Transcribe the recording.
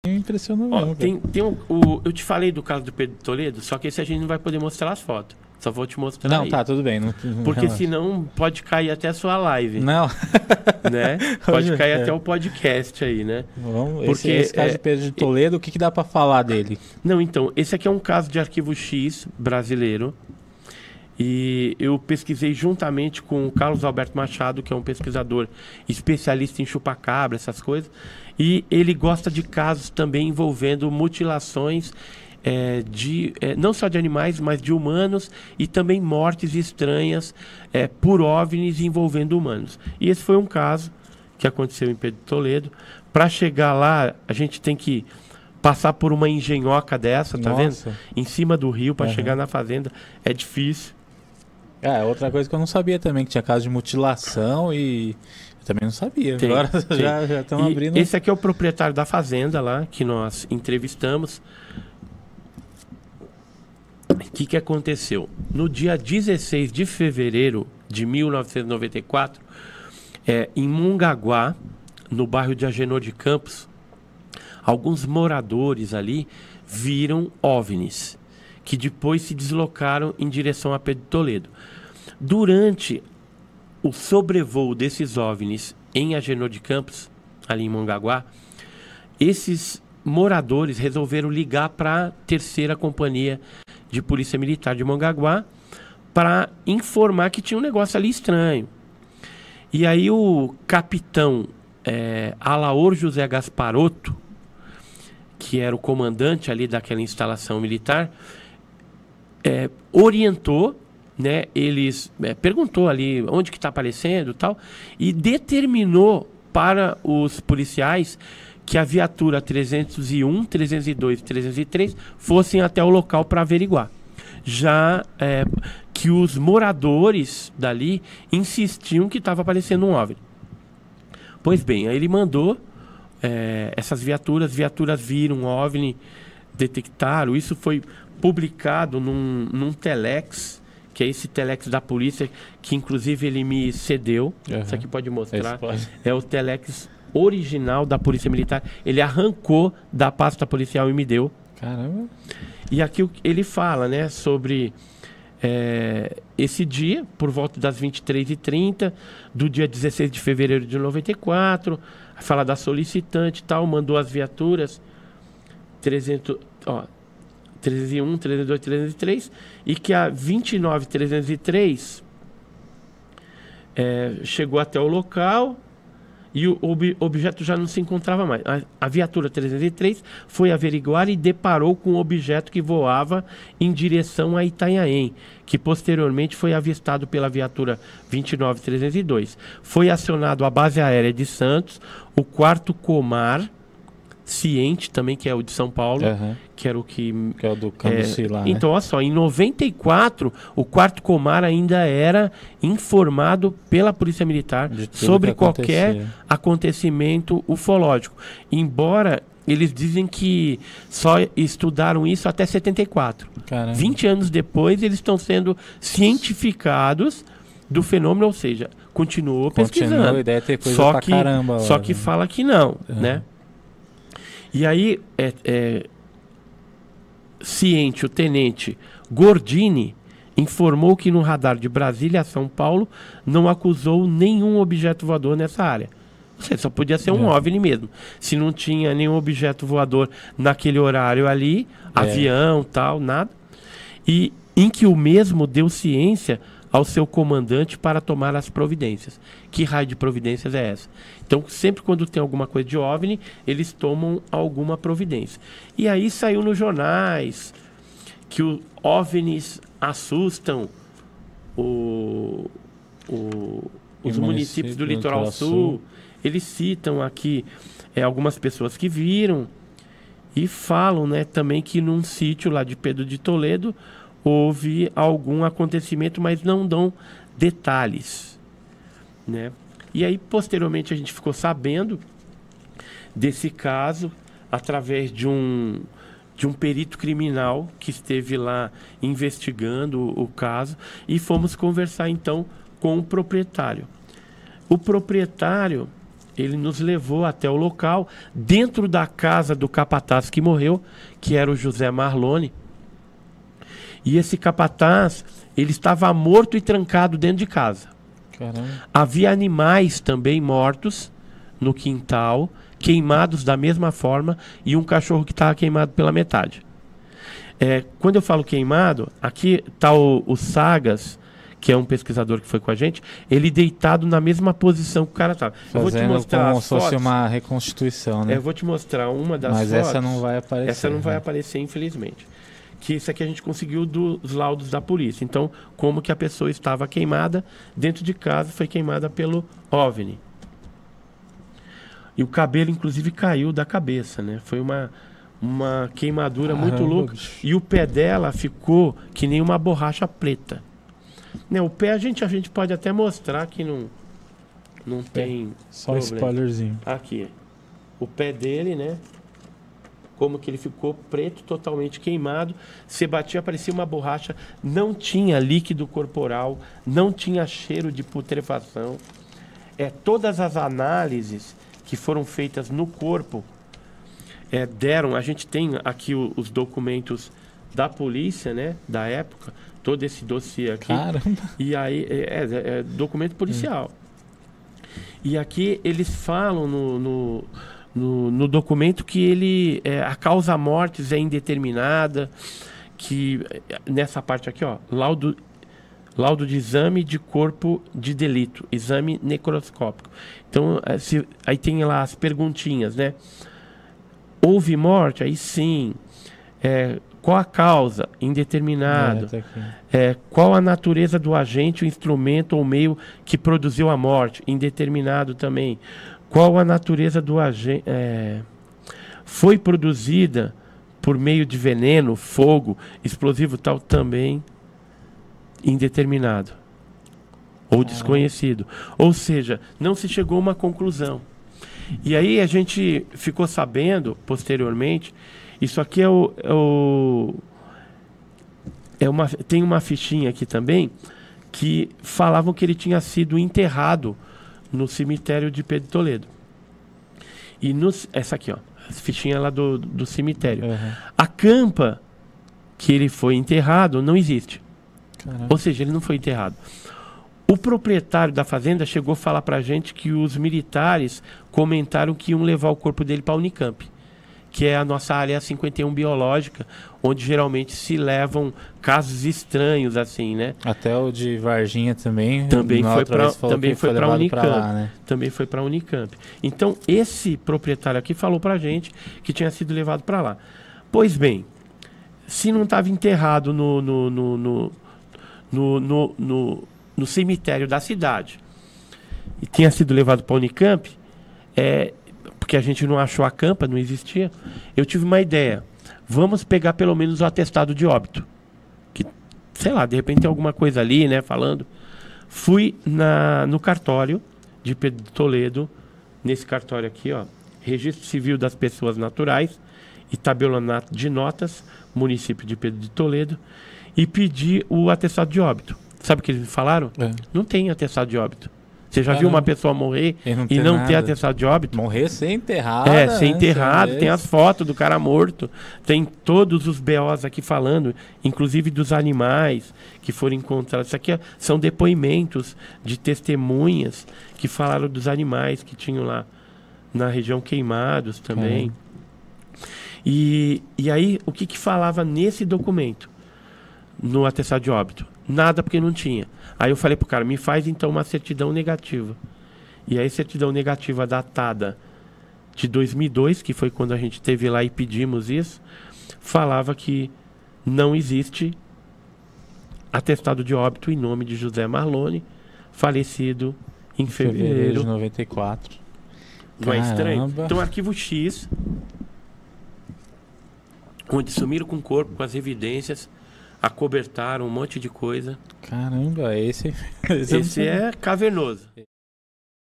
Me impressionou Ó, mesmo, cara. eu te falei do caso do Pedro de Toledo, só que esse a gente não vai poder mostrar as fotos. Só vou te mostrar Não, aí. tá, tudo bem. Porque relaxa. senão pode cair até a sua live, Não. né? Pode cair É. até o podcast aí, né? Vamos, Porque, esse caso de Pedro de Toledo, o que dá pra falar dele? Não, então, esse aqui é um caso de arquivo X brasileiro. E eu pesquisei juntamente com o Carlos Alberto Machado, que é um pesquisador especialista em chupacabra, essas coisas. E ele gosta de casos também envolvendo mutilações não só de animais, mas de humanos, e também mortes estranhas por OVNIs envolvendo humanos. E esse foi um caso que aconteceu em Pedro de Toledo. Para chegar lá, a gente tem que passar por uma engenhoca dessa, tá Nossa. vendo? Em cima do rio, para Uhum. chegar na fazenda. É difícil. Outra coisa que eu não sabia também, que tinha caso de mutilação e... Eu também não sabia. Tem, Agora tem. já estão E abrindo... esse aqui é o proprietário da fazenda lá, que nós entrevistamos. O que aconteceu? No dia 16 de fevereiro de 1994, em Mongaguá, no bairro de Agenor de Campos, alguns moradores ali viram OVNIs, que depois se deslocaram em direção a Pedro de Toledo. Durante o sobrevoo desses OVNIs em Agenor de Campos, ali em Mongaguá, esses moradores resolveram ligar para a terceira companhia de polícia militar de Mongaguá para informar que tinha um negócio ali estranho. E aí o capitão Alaor José Gasparotto, que era o comandante ali daquela instalação militar, orientou, né, perguntou ali onde que está aparecendo e tal, e determinou para os policiais que a viatura 301, 302 e 303 fossem até o local para averiguar. Já que os moradores dali insistiam que estava aparecendo um OVNI. Pois bem, aí ele mandou essas viaturas viram um OVNI, detectaram. Isso foi publicado num telex, que é esse telex da polícia, que inclusive ele me cedeu. Uhum. Isso aqui pode mostrar. Pode. É o telex original da Polícia Militar. Ele arrancou da pasta policial e me deu. Caramba. E aqui ele fala, né, sobre esse dia, por volta das 23h30, do dia 16 de fevereiro de 94, fala da solicitante e tal, mandou as viaturas 301, 302, 303, e que a 29, 303 chegou até o local e o objeto já não se encontrava mais. A viatura 303 foi averiguar e deparou com um objeto que voava em direção a Itanhaém, que posteriormente foi avistado pela viatura 29-302. Foi acionado a base aérea de Santos, o 4º Comar Ciente também, que é o de São Paulo, Uhum. que era o que Que é o do Cambuci lá, então, olha só, em 94, o 4º Comar ainda era informado pela Polícia Militar sobre qualquer acontecimento ufológico. Embora eles dizem que só estudaram isso até 74. Caramba. 20 anos depois, eles estão sendo cientificados do fenômeno, ou seja, continuou pesquisando. A ideia é ter coisa Só pra que, caramba. só que fala que não, né? E aí, ciente, o tenente Gordini informou que no radar de Brasília a São Paulo não acusou nenhum objeto voador nessa área. Ou seja, só podia ser um OVNI mesmo. Se não tinha nenhum objeto voador naquele horário ali, avião, tal, nada. E em que o mesmo deu ciência ao seu comandante para tomar as providências. Que raio de providências é essa? Então, sempre quando tem alguma coisa de OVNI, eles tomam alguma providência. E aí saiu nos jornais que os OVNIs assustam os municípios do Litoral Sul. Eles citam aqui algumas pessoas que viram e falam, né, também que num sítio lá de Pedro de Toledo houve algum acontecimento, mas não dão detalhes, né? E aí, posteriormente, a gente ficou sabendo desse caso através de um perito criminal que esteve lá investigando o caso, e fomos conversar, então, com o proprietário. O proprietário ele nos levou até o local, dentro da casa do capataz que morreu, que era o José Marlone. E esse capataz, ele estava morto e trancado dentro de casa. Caramba. Havia animais também mortos no quintal, queimados da mesma forma, e um cachorro que estava queimado pela metade. Quando eu falo queimado, aqui está o Sagas, que é um pesquisador que foi com a gente, ele deitado na mesma posição que o cara estava. Eu vou te mostrar como se fosse uma reconstituição, né? Eu vou te mostrar uma das fotos. Mas essa não vai aparecer. Essa não vai aparecer, infelizmente. Que isso aqui a gente conseguiu dos laudos da polícia. Então, como que a pessoa estava queimada dentro de casa, foi queimada pelo OVNI. E o cabelo, inclusive, caiu da cabeça, né? Foi uma queimadura muito louca. E o pé dela ficou que nem uma borracha preta. Né, o pé a gente pode até mostrar que não tem só um spoilerzinho. Aqui, o pé dele, né? Como que ele ficou preto, totalmente queimado. Se batia, parecia uma borracha. Não tinha líquido corporal, não tinha cheiro de putrefação. Todas as análises que foram feitas no corpo deram... A gente tem aqui os documentos da polícia, né? Da época. Todo esse dossiê aqui. Caramba! E aí, documento policial. E aqui eles falam no documento que a causa-mortes é indeterminada, que nessa parte aqui, ó, laudo de exame de corpo de delito, exame necroscópico. Então, aí tem lá as perguntinhas, né? Houve morte? Aí sim. Qual a causa? Indeterminado. Qual a natureza do agente, o instrumento ou meio que produziu a morte? Indeterminado também. Qual a natureza do agente? Foi produzida por meio de veneno, fogo, explosivo tal? Também indeterminado. Ou desconhecido. Ou seja, não se chegou a uma conclusão. E aí a gente ficou sabendo, posteriormente... Isso aqui tem uma fichinha aqui também que falavam que ele tinha sido enterrado no cemitério de Pedro de Toledo. E essa aqui, ó, a fichinha lá do cemitério. Uhum. A campa que ele foi enterrado não existe. Caramba. Ou seja, ele não foi enterrado. O proprietário da fazenda chegou a falar pra gente que os militares comentaram que iam levar o corpo dele para a Unicamp, que é a nossa área 51 biológica, onde geralmente se levam casos estranhos, assim, né? Até o de Varginha também. Também foi para a Unicamp. Lá, né? Também foi para a Unicamp. Então, esse proprietário aqui falou para a gente que tinha sido levado para lá. Pois bem, se não estava enterrado no cemitério da cidade e tinha sido levado para a Unicamp, porque a gente não achou a campa, não existia, eu tive uma ideia. Vamos pegar pelo menos o atestado de óbito. Que, sei lá, de repente tem alguma coisa ali, né, falando. Fui no cartório de Pedro de Toledo, nesse cartório aqui, ó, Registro Civil das Pessoas Naturais e Tabelionato de Notas, município de Pedro de Toledo, e pedi o atestado de óbito. Sabe o que eles me falaram? Não tem atestado de óbito. Você já viu uma pessoa morrer e não ter atestado de óbito? Morrer sem enterrado. Sem enterrado. Tem as fotos do cara morto. Tem todos os BOs aqui falando, inclusive dos animais que foram encontrados. Isso aqui são depoimentos de testemunhas que falaram dos animais que tinham lá na região queimados também. E aí, o que falava nesse documento? No atestado de óbito? Nada, porque não tinha. Aí eu falei pro cara, me faz então uma certidão negativa. E aí, certidão negativa datada de 2002, que foi quando a gente esteve lá e pedimos isso, falava que não existe atestado de óbito em nome de José Marlone, falecido em fevereiro de 94. Não é estranho? Então, arquivo X, onde sumiram com o corpo, com as evidências, acobertaram um monte de coisa. Caramba, esse é cavernoso.